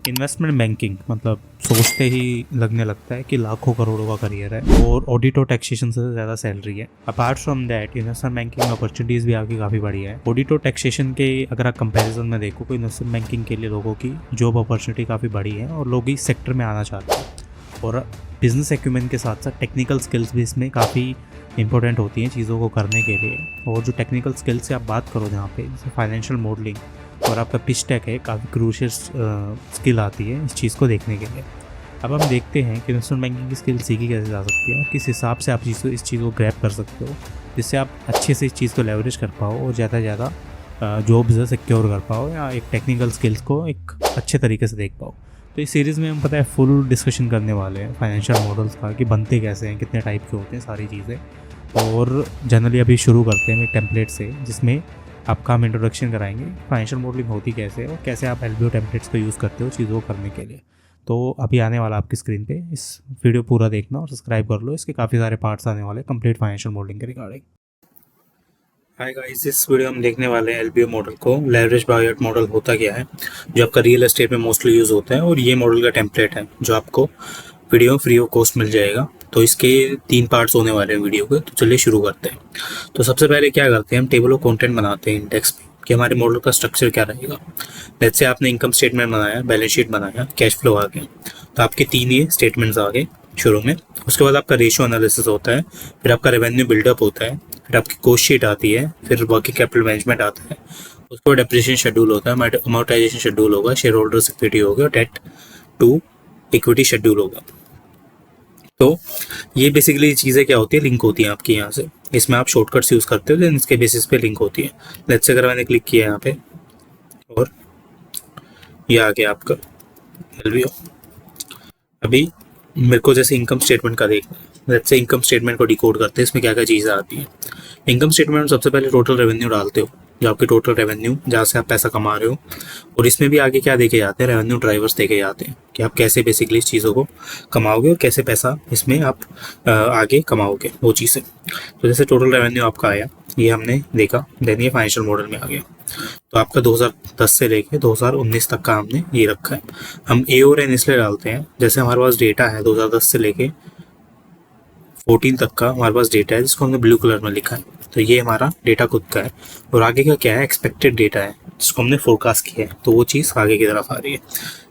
Investment banking मतलब सोचते ही लगने लगता है कि लाखों करोड़ों का करियर है और ऑडिट और टैक्सेशन से ज़्यादा सैलरी है। Apart from that investment banking में अपॉर्चुनिटीज़ भी आपकी काफ़ी बढ़िया है। ऑडिट और टैक्सेशन के अगर आप कंपैरिजन में देखो तो इन्वेस्टमेंट बैंकिंग के लिए लोगों की जॉब अपॉर्चुनिटी काफ़ी बड़ी है और लोग इस सेक्टर में आना चाहते हैं। और बिजनेस एक्यूमेंट के साथ साथ टेक्निकल स्किल्स भी इसमें काफ़ी इंपॉर्टेंट होती हैं चीज़ों को करने के लिए। और जो टेक्निकल स्किल्स से आप बात करो जहाँ पे जैसे फाइनेंशियल मॉडलिंग और आपका पिच टेक है, काफ़ी क्रूशियल स्किल आती है इस चीज़ को देखने के लिए। अब हम देखते हैं कि इन्वेस्टमेंट बैंकिंग की स्किल सीखी कैसे जा सकती है और किस हिसाब से आप इस चीज़ को ग्रैब कर सकते हो जिससे आप अच्छे से इस चीज़ को लेवरेज कर पाओ और ज़्यादा से ज़्यादा जॉब्स सिक्योर कर पाओ या एक टेक्निकल स्किल्स को एक अच्छे तरीके से देख पाओ। तो इस सीरीज़ में हम पता है फुल डिस्कशन करने वाले हैं फाइनेंशियल मॉडल्स का कि बनते कैसे हैं, कितने टाइप के होते हैं, सारी चीज़ें। और जनरली अभी शुरू करते हैं एक टेम्पलेट से जिसमें आपका हम इंट्रोडक्शन कराएंगे फाइनेंशियल मॉडलिंग होती कैसे है और कैसे आप एलबीओ टेम्पलेट्स को यूज़ करते हो चीज़ों को करने के लिए। तो अभी आने वाला आपकी स्क्रीन पे इस वीडियो पूरा देखना और सब्सक्राइब कर लो, इसके काफ़ी सारे पार्ट्स आने वाले कंप्लीट फाइनेंशियल मॉडलिंग के रिगार्डिंग। हाय गाइस, इस वीडियो हम देखने वाले हैं एलबीओ मॉडल को। लेवरेज बायआउट मॉडल होता क्या है जो आपका रियल एस्टेट में मोस्टली यूज़ होता है और ये मॉडल का टेम्पलेट है जो आपको वीडियो फ्री ऑफ कॉस्ट मिल जाएगा। तो इसके 3 पार्ट्स होने वाले हैं वीडियो के, तो चलिए शुरू करते हैं। तो सबसे पहले क्या करते हैं, हम टेबल ऑफ कंटेंट बनाते हैं इंडेक्स में कि हमारे मॉडल का स्ट्रक्चर क्या रहेगा। लेट्स से आपने इनकम स्टेटमेंट बनाया, बैलेंस शीट बनाया, कैश फ्लो आ गया, तो आपके 3 ये स्टेटमेंट्स आ गए शुरू में। उसके बाद आपका रेशियो एनालिसिस होता है, फिर आपका रेवेन्यू बिल्डअप होता है, फिर आपकी कॉस्ट शीट आती है, फिर वर्किंग कैपिटल मैनेजमेंट आता है, उसके बाद डेप्रिसिएशन शेड्यूल होता है, अमोर्टाइजेशन शेड्यूल होगा, शेयर होल्डर्स इक्विटी होगा, डेट टू इक्विटी शेड्यूल होगा। तो ये बेसिकली चीज़ें क्या होती है, लिंक होती हैं आपकी यहाँ से। इसमें आप शॉर्टकट्स यूज़ करते हो, इसके बेसिस पे लिंक होती है। लेट्स से अगर मैंने क्लिक किया यहाँ पे और ये आ गया आपका एलबीओ। अभी मेरे को जैसे इनकम स्टेटमेंट का देखना है, लेट्स से इनकम स्टेटमेंट को डिकोड करते हैं, इसमें क्या क्या चीज़ें आती हैं। इनकम स्टेटमेंट में सबसे पहले टोटल रेवेन्यू डालते हो, जो आपके टोटल रेवेन्यू जहाँ से आप पैसा कमा रहे हो। और इसमें भी आगे क्या देखे जाते हैं, रेवेन्यू ड्राइवर्स देखे जाते हैं कि आप कैसे बेसिकली इस चीज़ों को कमाओगे और कैसे पैसा इसमें आप आगे कमाओगे वो चीज़ें। तो जैसे टोटल रेवेन्यू आपका आया, ये हमने देखा, देन ये फाइनेंशियल मॉडल में आ गया। तो आपका 2010 से लेके 2019 तक का हमने ये रखा है। हम ए और एन इसलिए डालते हैं, जैसे हमारे पास डेटा है 2010 से लेके 14 तक का हमारे पास डेटा है जिसको हमने ब्लू कलर में लिखा है। तो ये हमारा डेटा खुद का है और आगे का क्या है, एक्सपेक्टेड डेटा है जिसको हमने फोरकास्ट किया है, तो वो चीज़ आगे की तरफ आ रही है।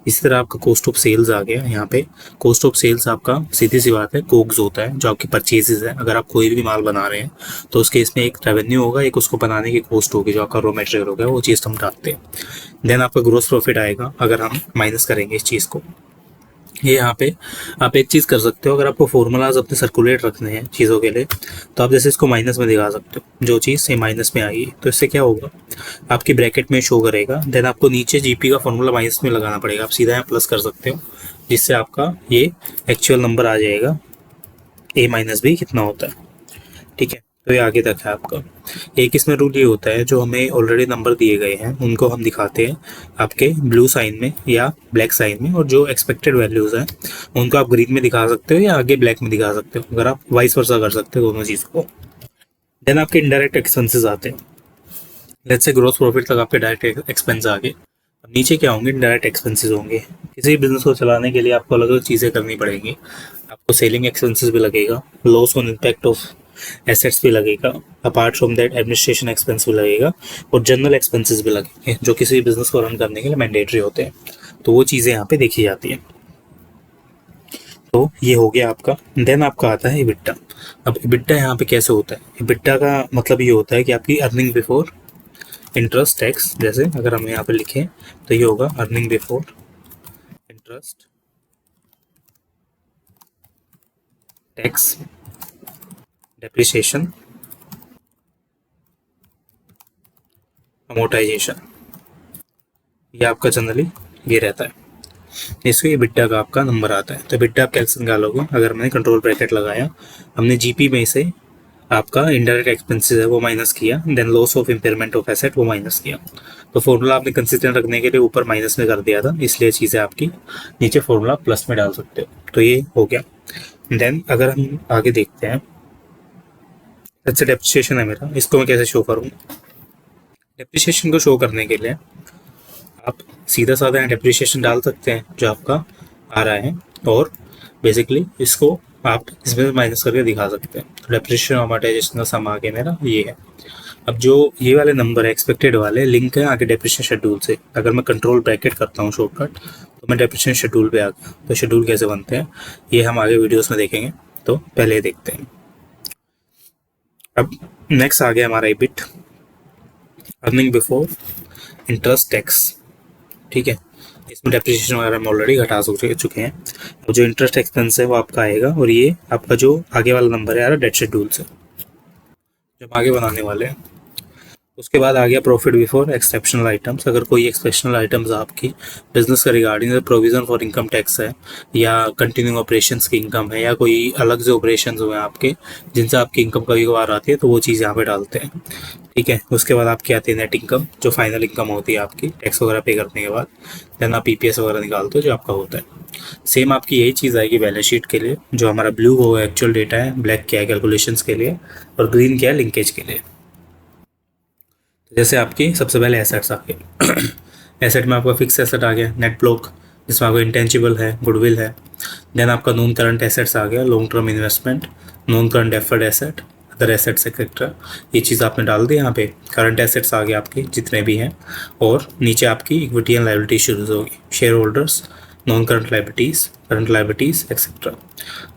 इसी तरह आपका कॉस्ट ऑफ सेल्स आ गया यहाँ पे। कॉस्ट ऑफ सेल्स आपका सीधी सी बात है कोग्स होता है, जो आपकी परचेजेज है। अगर आप कोई भी माल बना रहे हैं तो उसके इसमें एक रेवेन्यू होगा, एक उसको बनाने की कॉस्ट होगी, जो आपका रॉ मटेरियल होगा, वो चीज़ हम डालते हैं। देन आपका ग्रोस प्रॉफिट आएगा अगर हम माइनस करेंगे इस चीज़ को। ये यहाँ पे आप एक चीज़ कर सकते हो, अगर आपको फॉर्मूलाज अपने सर्कुलेट रखने हैं चीज़ों के लिए, तो आप जैसे इसको माइनस में दिखा सकते हो, जो चीज़ से माइनस में आई तो इससे क्या होगा, आपकी ब्रैकेट में शो करेगा। देन आपको नीचे जीपी का फॉर्मूला माइनस में लगाना पड़ेगा, आप सीधा यहाँ प्लस कर सकते हो, जिससे आपका ये एक्चुअल नंबर आ जाएगा ए माइनस बी कितना होता है। ठीक है, तो ये आगे तक है आपका। एक इसमें रूल ये होता है, जो हमें ऑलरेडी नंबर दिए गए हैं उनको हम दिखाते हैं आपके ब्लू साइन में या ब्लैक साइन में, और जो एक्सपेक्टेड वैल्यूज़ हैं उनको आप ग्रीन में दिखा सकते हो या आगे ब्लैक में दिखा सकते हो, अगर आप वाइस वर्सा कर सकते हो दोनों चीज़ को। देन आपके इनडायरेक्ट एक्सपेंसेस आते हैं। लेट्स से ग्रोस प्रॉफिट तक आपके डायरेक्ट एक्सपेंस आ गए। अब नीचे क्या होंगे, डायरेक्ट एक्सपेंसेस होंगे। किसी भी बिजनेस को चलाने के लिए आपको अलग अलग चीज़ें करनी पड़ेंगी। आपको सेलिंग एक्सपेंसेस भी लगेगा, loss on impact of assets भी लगेगा, apart from that administration expense भी लगेगा और जनरल एक्सपेंसेस भी लगेंगे, जो किसी भी बिजनेस को रन करने के लिए मैंडेटरी होते हैं। तो वो चीज़ें यहाँ पे देखी जाती हैं। तो ये हो गया आपका। देन आपका आता है EBITDA। अब EBITDA यहाँ पे कैसे होता है, EBITDA का मतलब ये होता है कि आपकी अर्निंग बिफोर इंटरेस्ट टैक्स। जैसे अगर हम यहाँ पे लिखें तो ये होगा earning before interest tax depreciation amortisation, ये आपका जनरली ये रहता है। इसको EBITDA का आपका नंबर आता है। तो EBITDA आप कैसे निकालोगे, अगर मैंने कंट्रोल ब्रैकेट लगाया, हमने जीपी में से आपका इनडायरेक्ट एक्सपेंसेस है वो माइनस किया, then loss of impairment of asset वो माइनस किया। तो फॉर्मूला आपने कंसिस्टेंट रखने के लिए ऊपर माइनस में कर दिया था, इसलिए चीज़ें आपकी नीचे फॉर्मूला प्लस में डाल सकते हो। तो ये हो गया। देन अगर हम आगे देखते हैं, जैसे डेप्रिसिएशन है मेरा, इसको मैं कैसे शो करूँ। डेप्रिसिएशन को शो करने के लिए आप सीधा साधा डेप्रिसिएशन डाल सकते हैं जो आपका आ रहा है, और बेसिकली इसको आप इसमें माइनस करके दिखा सकते हैं। तो डेप्रिसिएशन अमोर्टाइजेशन का सम आगे मेरा ये है। अब जो ये वाले नंबर है एक्सपेक्टेड वाले, लिंक है आगे डेप्रिसिएशन शेड्यूल से। अगर मैं कंट्रोल ब्रैकेट करता हूँ शॉर्टकट, तो मैं डेप्रिसिएशन शेड्यूल पे आ गया। तो शेड्यूल कैसे बनते हैं ये हम आगे वीडियोस में देखेंगे, तो पहले ये देखते हैं। अब नेक्स्ट आ गया हमारा EBIT, earning before interest tax. ठीक है, इसमें डेप्रिसिएशन वगैरह हम ऑलरेडी घटा चुके हैं। और जो इंटरेस्ट एक्सपेंस है वो आपका आएगा, और ये आपका जो आगे वाला नंबर है आ रहा है डेट शेड्यूल से, जो हम आगे बनाने वाले हैं। उसके बाद आ गया प्रॉफिट बिफोर एक्सेप्शनल आइटम्स। अगर कोई एक्सेप्शनल आइटम्स आपकी बिजनेस के regarding provision for income tax है, या कंटिन्यूइंग ऑपरेशंस की इनकम है, या कोई अलग से ऑपरेशंस हुए आपके जिनसे आपकी इनकम कभी कभार आती है, तो वो चीज़ यहाँ पे डालते हैं। ठीक है, उसके बाद आपकी आती है नेट इनकम, जो फाइनल इनकम होती है आपकी टैक्स वगैरह पे करने के बाद। देन आप EPS वगैरह निकालते हो जो आपका होता है। सेम आपकी यही चीज़ आएगी बैलेंस शीट के लिए। जो हमारा ब्लू वो एक्चुअल डेटा है, ब्लैक क्या है कैलकुलेशंस के लिए, और ग्रीन क्या है लिंकेज के लिए। जैसे आपकी सबसे पहले एसेट्स आ गए। एसेट में आपका फिक्स एसेट आ गया, नेट ब्लॉक, जिसमें आपका इंटेंजिबल है, गुडविल है। देन आपका नॉन करंट एसेट्स आ गया, long term investment, non current deferred asset, other assets etcetera. ये चीज़ आपने डाल दी यहाँ पे। करंट एसेट्स आ गए आपके जितने भी हैं, और नीचे आपकी इक्विटी एंड लायबिलिटी शुरू होगी, share holders, non current liabilities, current liabilities etcetera.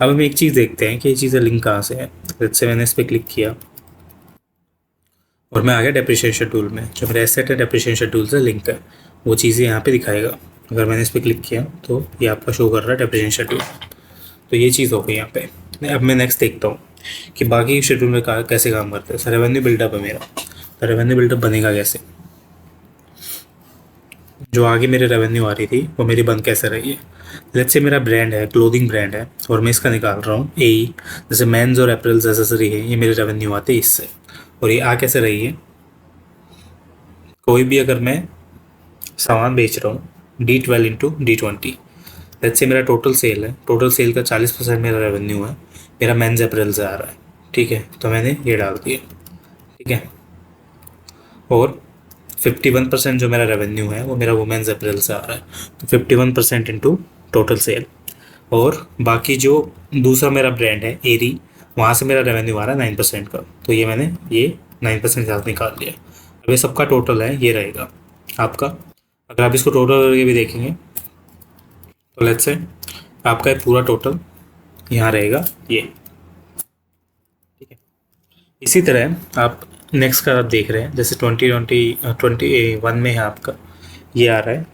अब हम एक चीज़ देखते हैं कि ये चीज़ें लिंक कहाँ से है। जैसे मैंने इस पर क्लिक किया और मैं आ गया डेप्रिसिएशन शेड्यूल में। जो मेरा एसेट है डेप्रिसिएशन शेड्यूल से लिंक है, वो चीज़ें यहाँ पे दिखाएगा। अगर मैंने इस पर क्लिक किया तो ये आपका शो कर रहा है डेप्रिसिएशन शेड्यूल। तो ये चीज़ हो गई यहाँ पे। अब मैं नेक्स्ट देखता हूँ कि बाकी शेड्यूल में कैसे काम करते हैं। सर रेवेन्यू बिल्डअप है मेरा, तो रेवेन्यू बिल्डअप बनेगा कैसे। जो आगे मेरे रेवेन्यू आ रही थी वो मेरी बंद कैसे रही है। लेट्स से मेरा ब्रांड है, क्लोथिंग ब्रांड है, और मैं इसका निकाल रहा हूँ AE, जैसे मेंस और एप्रल्स एसेसरी है, ये मेरे रेवेन्यू आते हैं इससे। और ये आ कैसे रही है, कोई भी अगर मैं सामान बेच रहा हूँ D12 into D20, let's say मेरा टोटल सेल है, टोटल सेल का 40% मेरा रेवेन्यू है, मेरा मेंस अप्रैल से आ रहा है। ठीक है, तो मैंने ये डाल दिया। ठीक है, और 51% जो मेरा रेवेन्यू है वो मेरा वुमेंस अप्रैल से आ रहा है, तो 51% इंटू टोटल सेल। और बाकी जो दूसरा मेरा ब्रांड है एरी, वहाँ से मेरा रेवेन्यू आ रहा है 9% का, तो ये मैंने ये 9% साथ निकाल लिया। अब ये सबका टोटल है, ये रहेगा आपका। अगर आप इसको टोटल करके भी देखेंगे तो लेट्स से आपका एक पूरा टोटल यहाँ रहेगा ये। ठीक है, इसी तरह आप नेक्स्ट का आप देख रहे हैं, जैसे 2021 में है आपका, ये आ रहा है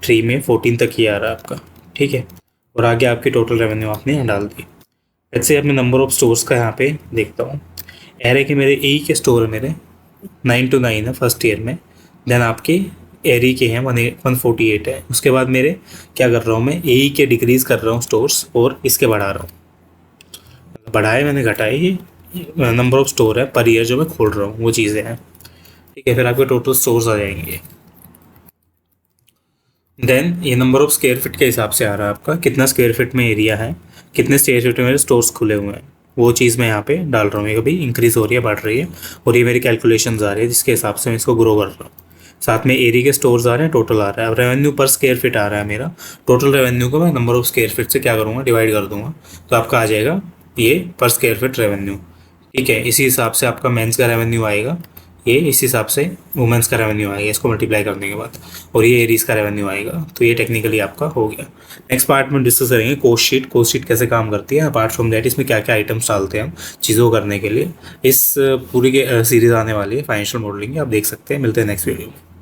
3 में 14 तक ये आ रहा है आपका। ठीक है, और आगे आपकी टोटल रेवेन्यू आपने यहाँ डाल दी। जैसे अब मैं नंबर ऑफ स्टोर्स का यहाँ पे देखता हूँ, एरे के मेरे AE के स्टोर है मेरे 9 to 9 है फर्स्ट ईयर में। देन आपके एरी के हैं 148 है। उसके बाद मेरे क्या कर रहा हूँ मैं, AE के डिक्रीज़ कर रहा हूँ स्टोर्स, और इसके बढ़ा रहा हूँ। बढ़ाए मैंने, घटाए, ये नंबर ऑफ स्टोर है पर ईयर जो मैं खोल रहा हूँ वो चीज़ें हैं। ठीक है, फिर आपके टोटल स्टोर्स आ जाएंगे। देन ये नंबर ऑफ स्क्वायर फीट के हिसाब से आ रहा है आपका, कितना स्क्वायर फीट में एरिया है, कितने स्क्वायर फीट में मेरे स्टोर्स खुले हुए हैं, वो चीज़ मैं यहाँ पे डाल रहा हूँ। ये कभी इंक्रीज़ हो रही है, बढ़ रही है, और ये मेरी कैलकुलेशंस आ रही है जिसके हिसाब से मैं इसको ग्रो कर रहा हूँ। साथ में एरिया के स्टोर्स आ रहे हैं, टोटल आ रहा है। अब रेवेन्यू पर स्क्वायर फीट आ रहा है मेरा, टोटल रेवेन्यू को मैं नंबर ऑफ स्क्वायर फीट से क्या करूँगा, डिवाइड कर दूंगा, तो आपका आ जाएगा ये पर स्क्वायर फीट रेवेन्यू। ठीक है, इसी हिसाब से आपका मेंस का रेवेन्यू आएगा, ये इस हिसाब से वुमेंस का रेवेन्यू आएगा इसको मल्टीप्लाई करने के बाद, और ये एरीज का रेवेन्यू आएगा। तो ये टेक्निकली आपका हो गया। नेक्स्ट पार्ट में डिस्कस करेंगे कॉस्ट शीट। कॉस्ट शीट कैसे काम करती है, अपार्ट फ्रॉम दैट इसमें क्या क्या आइटम्स डालते हैं हम चीज़ों को करने के लिए। इस पूरी के सीरीज़ आने वाली है फाइनेंशियल मॉडलिंग की, आप देख सकते हैं। मिलते हैं नेक्स्ट वीडियो में।